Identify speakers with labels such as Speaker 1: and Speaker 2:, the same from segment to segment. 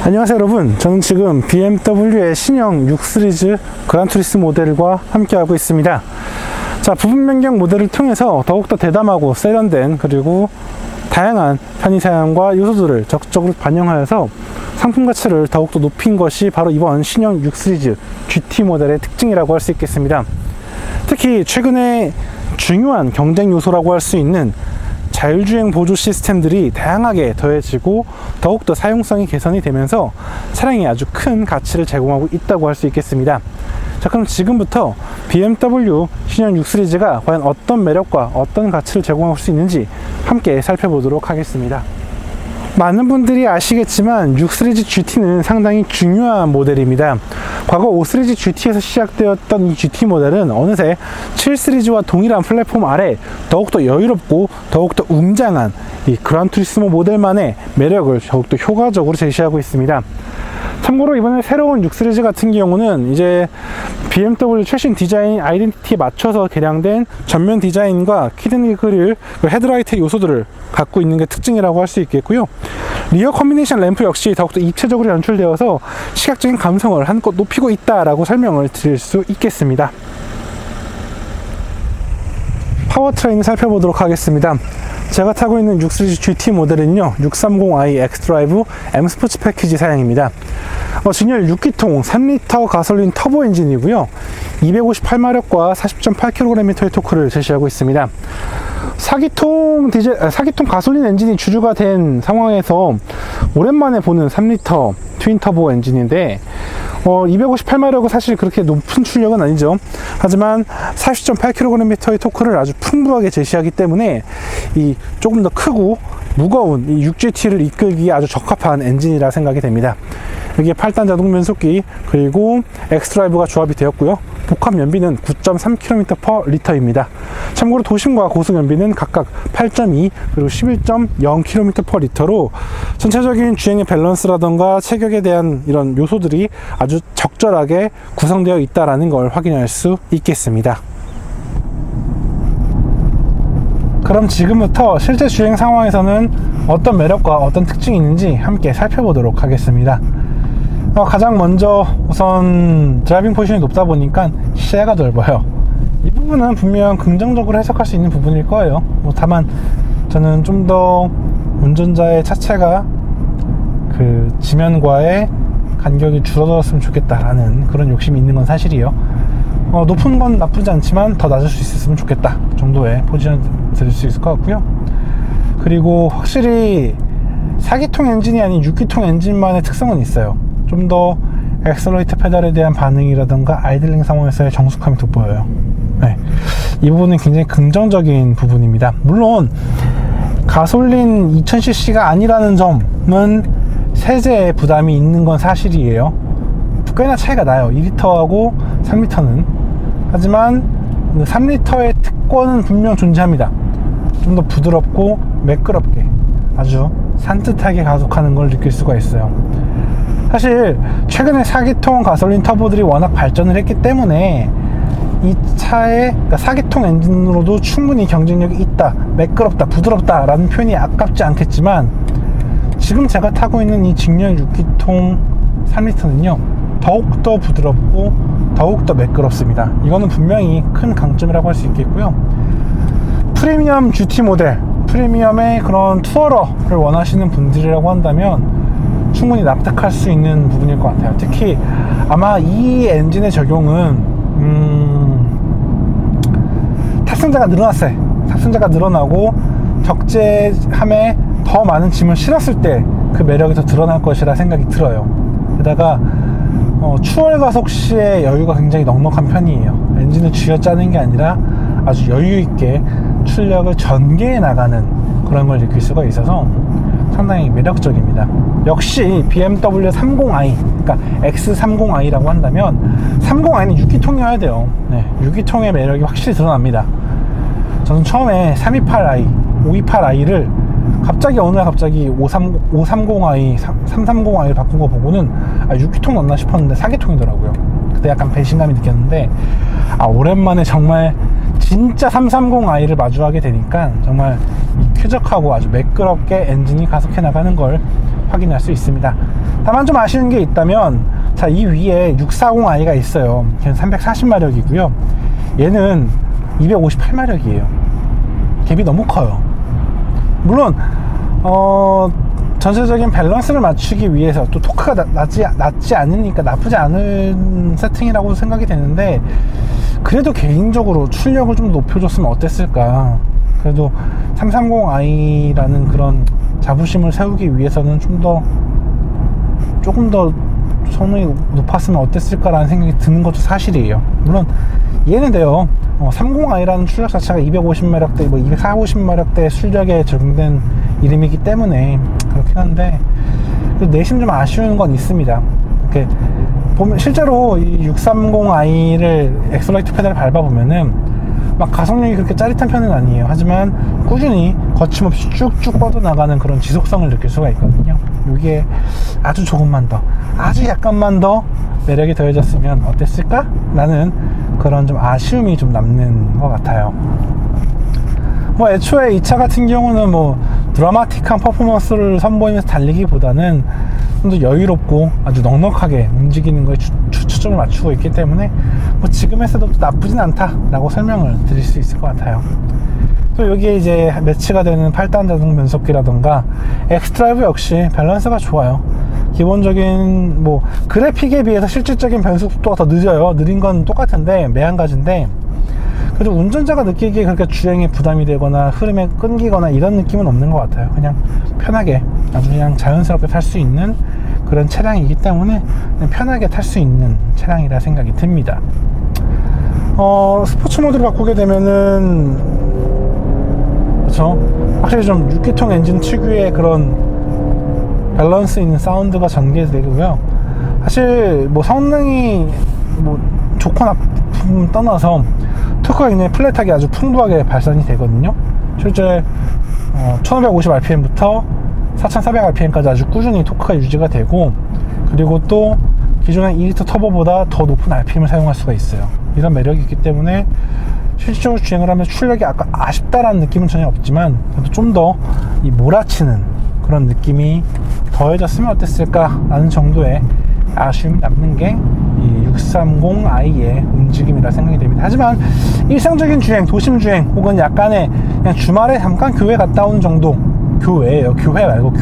Speaker 1: 안녕하세요 여러분, 저는 지금 BMW의 신형 6 시리즈 그란투리스 모델과 함께하고 있습니다. 자, 부분 변경 모델을 통해서 더욱더 대담하고 세련된 그리고 다양한 편의사양과 요소들을 적극적으로 반영하여서 상품 가치를 더욱더 높인 것이 바로 이번 신형 6 시리즈 GT 모델의 특징이라고 할 수 있겠습니다. 특히 최근에 중요한 경쟁 요소라고 할 수 있는 자율주행 보조 시스템들이 다양하게 더해지고 더욱더 사용성이 개선이 되면서 차량에 아주 큰 가치를 제공하고 있다고 할 수 있겠습니다. 자, 그럼 지금부터 BMW 신형 6 시리즈가 과연 어떤 매력과 어떤 가치를 제공할 수 있는지 함께 살펴보도록 하겠습니다. 많은 분들이 아시겠지만 6 시리즈 GT는 상당히 중요한 모델입니다. 과거 5 시리즈 GT에서 시작되었던 이 GT 모델은 어느새 7 시리즈와 동일한 플랫폼 아래 더욱더 여유롭고 더욱더 웅장한 이 그란투리스모 모델만의 매력을 더욱더 효과적으로 제시하고 있습니다. 참고로 이번에 새로운 6 시리즈 같은 경우는 이제 BMW 최신 디자인 아이덴티티에 맞춰서 개량된 전면 디자인과 키드니 그릴, 헤드라이트 요소들을 갖고 있는 게 특징이라고 할 수 있겠고요. 리어 커뮤니케이션 램프 역시 더욱더 입체적으로 연출되어서 시각적인 감성을 한껏 높이고 있다라고 설명을 드릴 수 있겠습니다. 파워트레인을 살펴보도록 하겠습니다. 제가 타고 있는 6 시리즈 GT 모델은요 630i x드라이브 M 스포츠 패키지 사양입니다. 진열 6기통 3리터 가솔린 터보 엔진이고요 258마력과 40.8kgm의 토크를 제시하고 있습니다. 4기통 가솔린 엔진이 주류가 된 상황에서 오랜만에 보는 3리터 트윈 터보 엔진인데 258마력은 사실 그렇게 높은 출력은 아니죠. 하지만 40.8kgm의 토크를 아주 풍부하게 제시하기 때문에 이 조금 더 크고 무거운 이 6GT를 이끌기에 아주 적합한 엔진이라 생각이 됩니다. 여기에 8단 자동 변속기 그리고 x드라이브가 조합이 되었고요. 복합 연비는 9.3km/L입니다. 참고로 도심과 고속 연비는 각각 8.2 그리고 11.0km/L로 전체적인 주행의 밸런스라던가 체격에 대한 이런 요소들이 아주 적절하게 구성되어 있다는 걸 확인할 수 있겠습니다. 그럼 지금부터 실제 주행 상황에서는 어떤 매력과 어떤 특징이 있는지 함께 살펴보도록 하겠습니다. 가장 먼저 우선 드라이빙 포지션이 높다 보니까 시야가 넓어요. 이 부분은 분명 긍정적으로 해석할 수 있는 부분일 거예요. 다만 저는 좀 더 운전자의 차체가 그 지면과의 간격이 줄어들었으면 좋겠다라는 그런 욕심이 있는 건 사실이에요. 높은 건 나쁘지 않지만 더 낮을 수 있었으면 좋겠다 정도의 포지션을 드릴 수 있을 것 같고요. 그리고 확실히 4기통 엔진이 아닌 6기통 엔진만의 특성은 있어요. 좀 더 엑셀러레이터 페달에 대한 반응이라던가 아이들링 상황에서의 정숙함이 돋보여요. 네. 이 부분은 굉장히 긍정적인 부분입니다. 물론 가솔린 2000cc가 아니라는 점은 세제의 부담이 있는 건 사실이에요. 꽤나 차이가 나요. 2리터하고 3리터는. 하지만 3리터의 특권은 분명 존재합니다. 좀 더 부드럽고 매끄럽게 아주 산뜻하게 가속하는 걸 느낄 수가 있어요. 사실 최근에 4기통 가솔린 터보들이 워낙 발전을 했기 때문에 이 차에 4기통 엔진으로도 충분히 경쟁력이 있다, 매끄럽다, 부드럽다 라는 표현이 아깝지 않겠지만 지금 제가 타고 있는 이 직렬 6기통 3리터는요 더욱더 부드럽고 더욱더 매끄럽습니다. 이거는 분명히 큰 강점이라고 할 수 있겠고요. 프리미엄 GT 모델, 프리미엄의 그런 투어러를 원하시는 분들이라고 한다면 충분히 납득할 수 있는 부분일 것 같아요. 특히 아마 이 엔진의 적용은 탑승자가 늘어났어요. 탑승자가 늘어나고 적재함에 더 많은 짐을 실었을 때 그 매력이 더 드러날 것이라 생각이 들어요. 게다가 추월 가속 시에 여유가 굉장히 넉넉한 편이에요. 엔진을 쥐어짜는 게 아니라 아주 여유 있게 출력을 전개해 나가는 그런 걸 느낄 수가 있어서 상당히 매력적입니다. 역시 BMW 30i, 그러니까 X30i라고 한다면 30i는 6기통이어야 돼요. 네, 6기통의 매력이 확실히 드러납니다. 저는 처음에 328i, 528i를 갑자기 어느 날 갑자기 530i, 330i를 바꾼 거 보고는 6기통 넣나 싶었는데 4기통이더라고요. 그때 약간 배신감이 느꼈는데 오랜만에 정말 진짜 330i를 마주하게 되니까 정말 쾌적하고 아주 매끄럽게 엔진이 가속해 나가는 걸 확인할 수 있습니다. 다만 좀 아쉬운 게 있다면, 자, 이 위에 640i가 있어요. 걔는 340마력이고요. 얘는 258마력이에요. 갭이 너무 커요. 물론 전체적인 밸런스를 맞추기 위해서 또 토크가 낮지 않으니까 나쁘지 않은 세팅이라고 생각이 되는데, 그래도 개인적으로 출력을 좀 높여줬으면 어땠을까. 그래도 330i라는 그런 자부심을 세우기 위해서는 조금 더 성능이 높았으면 어땠을까라는 생각이 드는 것도 사실이에요. 물론 이해는 돼요. 30i라는 출력 자체가 250마력대, 240마력대 출력에 적용된 이름이기 때문에 그렇긴 한데, 내심 좀 아쉬운 건 있습니다. 이렇게 보면 실제로 이 630i를 엑셀러이트 페달을 밟아보면은 막 가속력이 그렇게 짜릿한 편은 아니에요. 하지만 꾸준히 거침없이 쭉쭉 뻗어나가는 그런 지속성을 느낄 수가 있거든요. 이게 아주 조금만 더, 아주 약간만 더 매력이 더해졌으면 어땠을까? 라는 그런 좀 아쉬움이 좀 남는 것 같아요. 애초에 이 차 같은 경우는 드라마틱한 퍼포먼스를 선보이면서 달리기보다는 좀 더 여유롭고 아주 넉넉하게 움직이는 거에 초점을 맞추고 있기 때문에 지금에서도 나쁘진 않다라고 설명을 드릴 수 있을 것 같아요. 또 여기에 이제 매치가 되는 8단 자동 변속기라던가 엑스드라이브 역시 밸런스가 좋아요. 기본적인 그래픽에 비해서 실질적인 변속 속도가 더 늦어요. 느린 건 똑같은데 매한가지인데, 그래도 운전자가 느끼기에 그렇게 주행에 부담이 되거나 흐름에 끊기거나 이런 느낌은 없는 것 같아요. 그냥 편하게 아주 그냥 자연스럽게 탈 수 있는 그런 차량이기 때문에 그냥 편하게 탈 수 있는 차량이라 생각이 듭니다. 스포츠 모드를 바꾸게 되면은 그렇죠, 확실히 좀 6기통 엔진 특유의 그런 밸런스 있는 사운드가 전개되고요. 사실 성능이 좋거나 떠나서 토크가 굉장히 플랫하게 아주 풍부하게 발산이 되거든요. 실제 1550rpm부터 4400rpm까지 아주 꾸준히 토크가 유지가 되고, 그리고 또 기존의 2리터 터보보다 더 높은 rpm을 사용할 수가 있어요. 이런 매력이 있기 때문에 실질적으로 주행을 하면 출력이 아쉽다라는 느낌은 전혀 없지만, 그래도 좀 더 이 몰아치는 그런 느낌이 더해졌으면 어땠을까 라는 정도의 아쉬움이 남는 게 이 630i의 움직임이라 생각이 됩니다. 하지만 일상적인 주행, 도심 주행 혹은 약간의 그냥 주말에 잠깐 교회 갔다 오는 정도, 교회예요. 교회 말고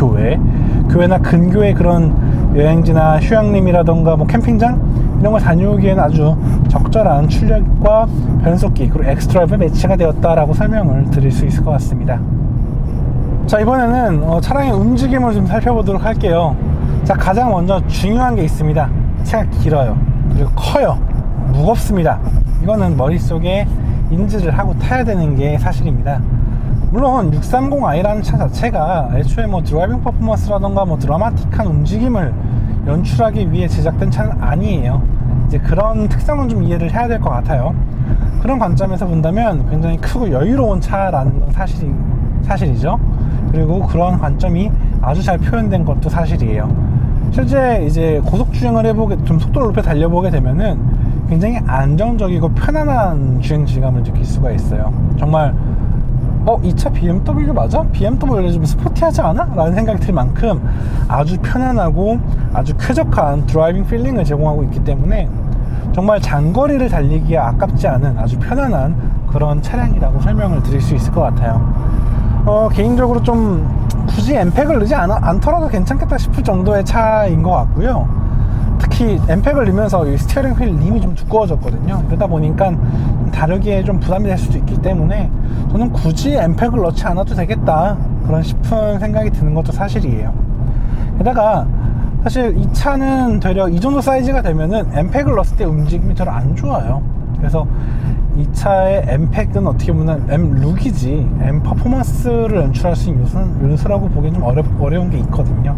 Speaker 1: 교회나 근교의 그런 여행지나 휴양림이라던가 캠핑장 이런 걸 다녀오기에는 아주 적절한 출력과 변속기 그리고 엑스드라이브에 매치가 되었다라고 설명을 드릴 수 있을 것 같습니다. 자, 이번에는 차량의 움직임을 좀 살펴보도록 할게요. 자, 가장 먼저 중요한 게 있습니다. 차가 길어요. 그리고 커요. 무겁습니다. 이거는 머릿속에 인지를 하고 타야 되는 게 사실입니다. 물론 630i라는 차 자체가 애초에 드라이빙 퍼포먼스라던가 드라마틱한 움직임을 연출하기 위해 제작된 차는 아니에요. 이제 그런 특성은 좀 이해를 해야 될 것 같아요. 그런 관점에서 본다면 굉장히 크고 여유로운 차라는 건 사실이죠. 그리고 그런 관점이 아주 잘 표현된 것도 사실이에요. 실제 이제 고속 주행을 좀 속도를 높여 달려보게 되면은 굉장히 안정적이고 편안한 주행 질감을 느낄 수가 있어요. 정말 이 차 BMW 맞아? BMW가 좀 스포티하지 않아? 라는 생각이 들 만큼 아주 편안하고 아주 쾌적한 드라이빙 필링을 제공하고 있기 때문에 정말 장거리를 달리기에 아깝지 않은 아주 편안한 그런 차량이라고 설명을 드릴 수 있을 것 같아요. 개인적으로 좀 굳이 엠팩을 넣지 않더라도 괜찮겠다 싶을 정도의 차인 것 같고요. 특히 엠팩을 넣으면서 이 스티어링 휠 림이 좀 두꺼워졌거든요. 그러다 보니까 다루기에 좀 부담이 될 수도 있기 때문에 저는 굳이 엠팩을 넣지 않아도 되겠다 그런 싶은 생각이 드는 것도 사실이에요. 게다가 사실 이 차는 되려 이 정도 사이즈가 되면은 엠팩을 넣었을 때 움직임이 더 안 좋아요. 그래서 이 차의 엠팩은 어떻게 보면 엠룩이지 퍼포먼스를 연출할 수 있는 요소라고 보기엔 좀 어려운 게 있거든요.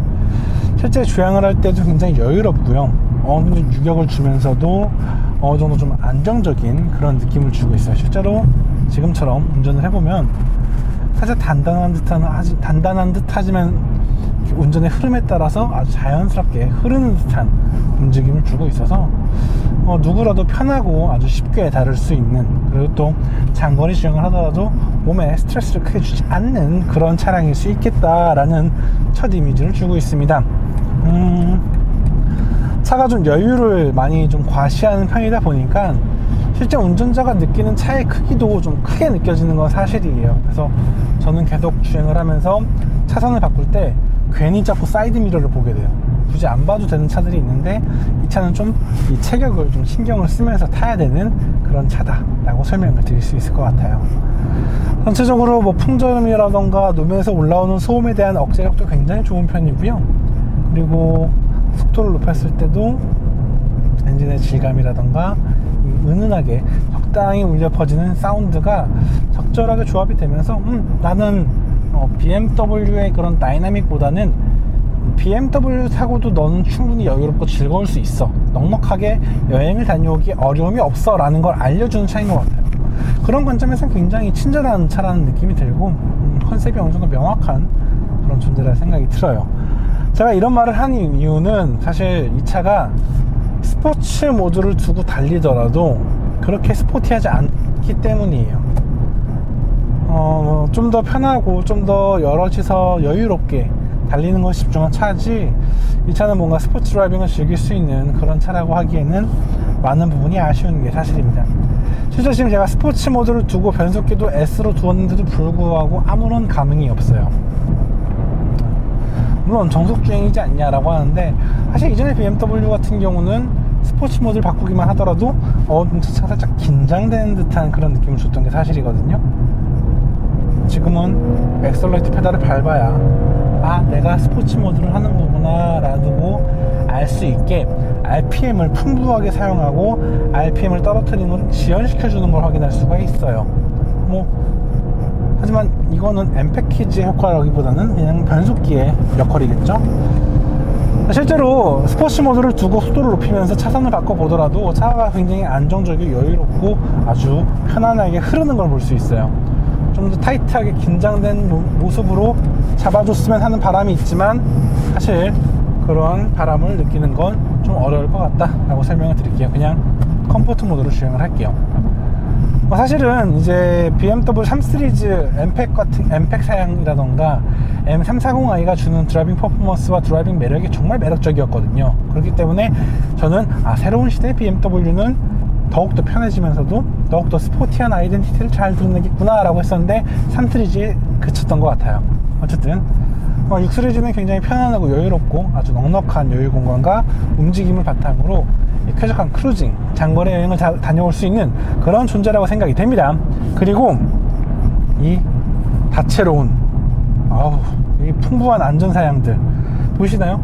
Speaker 1: 실제 주행을 할 때도 굉장히 여유롭고요. 어느 정도 유격을 주면서도 어느 정도 좀 안정적인 그런 느낌을 주고 있어요. 실제로 지금처럼 운전을 해보면 사실 단단한 듯 하지만 운전의 흐름에 따라서 아주 자연스럽게 흐르는 듯한 움직임을 주고 있어서 누구라도 편하고 아주 쉽게 다룰 수 있는, 그리고 또 장거리 주행을 하더라도 몸에 스트레스를 크게 주지 않는 그런 차량일 수 있겠다라는 첫 이미지를 주고 있습니다. 차가 좀 여유를 많이 좀 과시하는 편이다 보니까 실제 운전자가 느끼는 차의 크기도 좀 크게 느껴지는 건 사실이에요. 그래서 저는 계속 주행을 하면서 차선을 바꿀 때 괜히 자꾸 사이드 미러를 보게 돼요. 굳이 안 봐도 되는 차들이 있는데 이 차는 좀 이 체격을 좀 신경을 쓰면서 타야 되는 그런 차다 라고 설명을 드릴 수 있을 것 같아요. 전체적으로 뭐 풍절음이라던가 노면에서 올라오는 소음에 대한 억제력도 굉장히 좋은 편이고요. 그리고 속도를 높였을 때도 엔진의 질감이라던가 이 은은하게 적당히 울려 퍼지는 사운드가 적절하게 조합이 되면서 나는 BMW의 그런 다이나믹보다는 BMW 타고도 너는 충분히 여유롭고 즐거울 수 있어, 넉넉하게 여행을 다녀오기 어려움이 없어 라는 걸 알려주는 차인 것 같아요. 그런 관점에서는 굉장히 친절한 차라는 느낌이 들고 컨셉이 어느 정도 명확한 그런 존재라 생각이 들어요. 제가 이런 말을 한 이유는 사실 이 차가 스포츠 모드를 두고 달리더라도 그렇게 스포티하지 않기 때문이에요. 좀 더 편하고 좀 더 여럿이서 여유롭게 달리는 것에 집중한 차지, 이 차는 뭔가 스포츠 드라이빙을 즐길 수 있는 그런 차라고 하기에는 많은 부분이 아쉬운 게 사실입니다. 실제 지금 제가 스포츠 모드를 두고 변속기도 S로 두었는데도 불구하고 아무런 감흥이 없어요. 물론 정속주행이지 않냐라고 하는데, 사실 이전에 BMW 같은 경우는 스포츠 모드를 바꾸기만 하더라도 차가 살짝 긴장되는 듯한 그런 느낌을 줬던 게 사실이거든요. 지금은 엑셀러레이터 페달을 밟아야 내가 스포츠 모드를 하는 거구나 라고 알 수 있게 RPM을 풍부하게 사용하고 RPM을 떨어뜨리는 걸 지연시켜 주는 걸 확인할 수가 있어요. 하지만 이거는 M 패키지의 효과라기보다는 그냥 변속기의 역할이겠죠. 실제로 스포츠 모드를 두고 속도를 높이면서 차선을 바꿔보더라도 차가 굉장히 안정적이고 여유롭고 아주 편안하게 흐르는 걸 볼 수 있어요. 좀 더 타이트하게 긴장된 모습으로 잡아줬으면 하는 바람이 있지만, 사실 그런 바람을 느끼는 건 좀 어려울 것 같다 라고 설명을 드릴게요. 그냥 컴포트 모드로 주행을 할게요. 사실은 이제 BMW 3 시리즈 엠팩 사양이라던가 M340i가 주는 드라이빙 퍼포먼스와 드라이빙 매력이 정말 매력적이었거든요. 그렇기 때문에 저는 새로운 시대의 BMW는 더욱더 편해지면서도 더욱더 스포티한 아이덴티티를 잘 드러내겠구나 라고 했었는데 3 시리즈에 그쳤던 것 같아요. 어쨌든 6 시리즈는 굉장히 편안하고 여유롭고 아주 넉넉한 여유 공간과 움직임을 바탕으로 쾌적한 크루징, 장거리 여행을 다녀올 수 있는 그런 존재라고 생각이 됩니다. 그리고 이 다채로운 이 풍부한 안전사양들 보이시나요?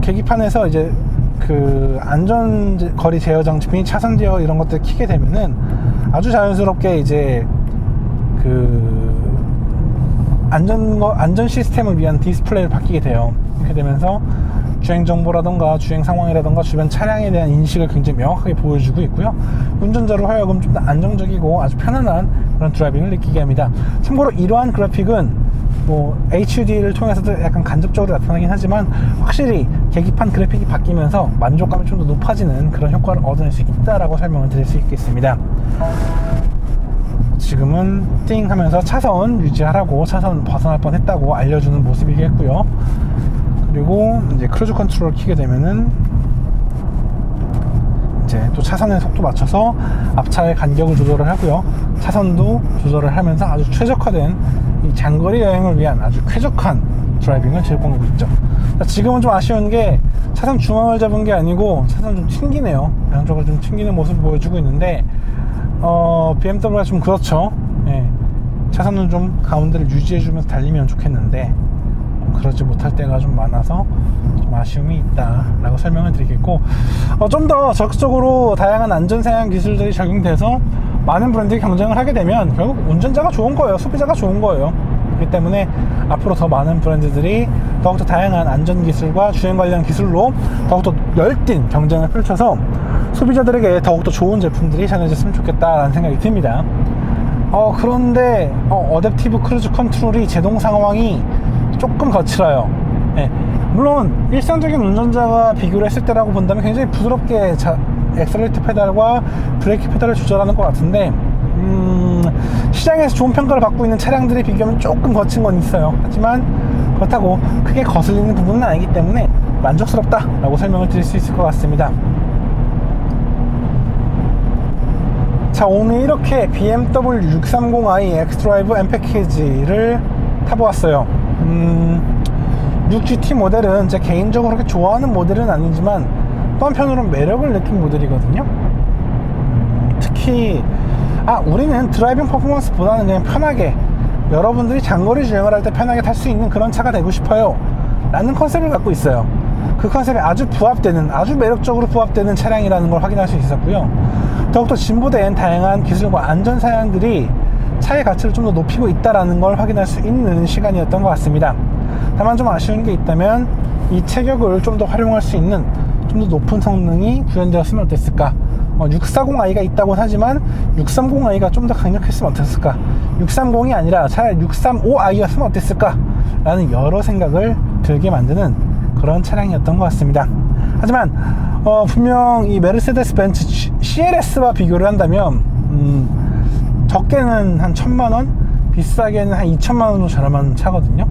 Speaker 1: 계기판에서 이제 그 안전거리 제어 장치, 차선 제어 이런 것들 켜게 되면은 아주 자연스럽게 이제 그 안전 시스템을 위한 디스플레이를 바뀌게 돼요. 이렇게 되면서 주행 정보라던가 주행 상황이라던가 주변 차량에 대한 인식을 굉장히 명확하게 보여주고 있고요. 운전자로 하여금 좀 더 안정적이고 아주 편안한 그런 드라이빙을 느끼게 합니다. 참고로 이러한 그래픽은 HUD를 통해서도 약간 간접적으로 나타나긴 하지만 확실히 계기판 그래픽이 바뀌면서 만족감이 좀 더 높아지는 그런 효과를 얻어낼 수 있다라고 설명을 드릴 수 있겠습니다. 지금은 띵 하면서 차선 유지하라고, 차선 벗어날 뻔 했다고 알려주는 모습이겠고요. 그리고 이제 크루즈 컨트롤을 켜게 되면은 이제 또 차선의 속도 맞춰서 앞차의 간격을 조절을 하고요. 차선도 조절을 하면서 아주 최적화된 이 장거리 여행을 위한 아주 쾌적한 드라이빙을 제공하고 있죠. 지금은 좀 아쉬운 게 차선 중앙을 잡은 게 아니고 차선 좀 튕기네요. 양쪽으로 좀 튕기는 모습을 보여주고 있는데 BMW가 좀 그렇죠. 차선은 좀 가운데를 유지해주면서 달리면 좋겠는데 그러지 못할 때가 좀 많아서 좀 아쉬움이 있다 라고 설명을 드리겠고, 좀 더 적극적으로 다양한 안전사양 기술들이 적용돼서 많은 브랜드가 경쟁을 하게 되면 결국 운전자가 좋은 거예요. 소비자가 좋은 거예요. 그렇기 때문에 앞으로 더 많은 브랜드들이 더욱더 다양한 안전기술과 주행 관련 기술로 더욱더 열띤 경쟁을 펼쳐서 소비자들에게 더욱더 좋은 제품들이 전해졌으면 좋겠다라는 생각이 듭니다. 그런데 어댑티브 크루즈 컨트롤이 제동 상황이 조금 거칠어요. 물론 일상적인 운전자가 비교를 했을 때라고 본다면 굉장히 부드럽게 엑셀레이터 페달과 브레이크 페달을 조절하는 것 같은데 시장에서 좋은 평가를 받고 있는 차량들에 비교하면 조금 거친 건 있어요. 하지만 그렇다고 크게 거슬리는 부분은 아니기 때문에 만족스럽다 라고 설명을 드릴 수 있을 것 같습니다. 자, 오늘 이렇게 BMW 630i x드라이브 M 패키지를 타보았어요. 6GT 모델은 제 개인적으로 그렇게 좋아하는 모델은 아니지만 또 한편으로는 매력을 느낀 모델이거든요. 특히 우리는 드라이빙 퍼포먼스보다는 그냥 편하게, 여러분들이 장거리 주행을 할 때 편하게 탈 수 있는 그런 차가 되고 싶어요 라는 컨셉을 갖고 있어요. 그 컨셉에 아주 부합되는, 아주 매력적으로 부합되는 차량이라는 걸 확인할 수 있었고요. 더욱더 진보된 다양한 기술과 안전 사양들이 차의 가치를 좀 더 높이고 있다는 걸 확인할 수 있는 시간이었던 것 같습니다. 다만 좀 아쉬운 게 있다면 이 체격을 좀 더 활용할 수 있는 좀 더 높은 성능이 구현되었으면 어땠을까. 640i가 있다고 하지만 630i가 좀 더 강력했으면 어땠을까, 630이 아니라 차라리 635i였으면 어땠을까 라는 여러 생각을 들게 만드는 그런 차량이었던 것 같습니다. 하지만 분명 이 메르세데스 벤츠 CLS와 비교를 한다면 적게는 한 1000만원, 비싸게는 한 2000만원으로 저렴한 차거든요.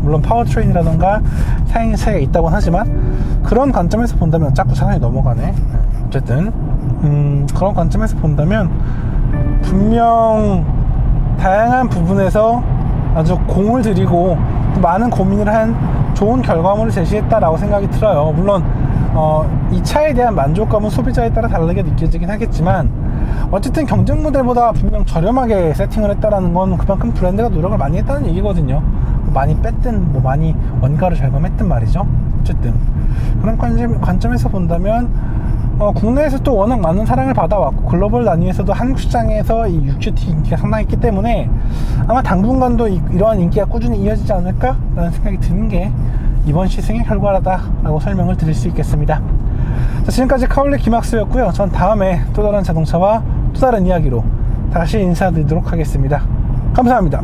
Speaker 1: 물론 파워트레인이라던가 사양의 차이가 있다고 하지만 그런 관점에서 본다면 자꾸 차량이 넘어가네. 어쨌든 그런 관점에서 본다면 분명 다양한 부분에서 아주 공을 들이고 많은 고민을 한 좋은 결과물을 제시했다라고 생각이 들어요. 물론 이 차에 대한 만족감은 소비자에 따라 다르게 느껴지긴 하겠지만 어쨌든 경쟁 모델보다 분명 저렴하게 세팅을 했다라는 건 그만큼 브랜드가 노력을 많이 했다는 얘기거든요. 많이 뺐든 많이 원가를 절감했든 말이죠. 어쨌든 그런 관점에서 본다면 국내에서 또 워낙 많은 사랑을 받아왔고 글로벌 단위에서도 한국 시장에서 이 6GT 인기가 상당했기 때문에 아마 당분간도 이러한 인기가 꾸준히 이어지지 않을까 라는 생각이 드는 게 이번 시승의 결과다 라고 설명을 드릴 수 있겠습니다. 자, 지금까지 카올리 김학수였고요. 전 다음에 또 다른 자동차와 또 다른 이야기로 다시 인사드리도록 하겠습니다. 감사합니다.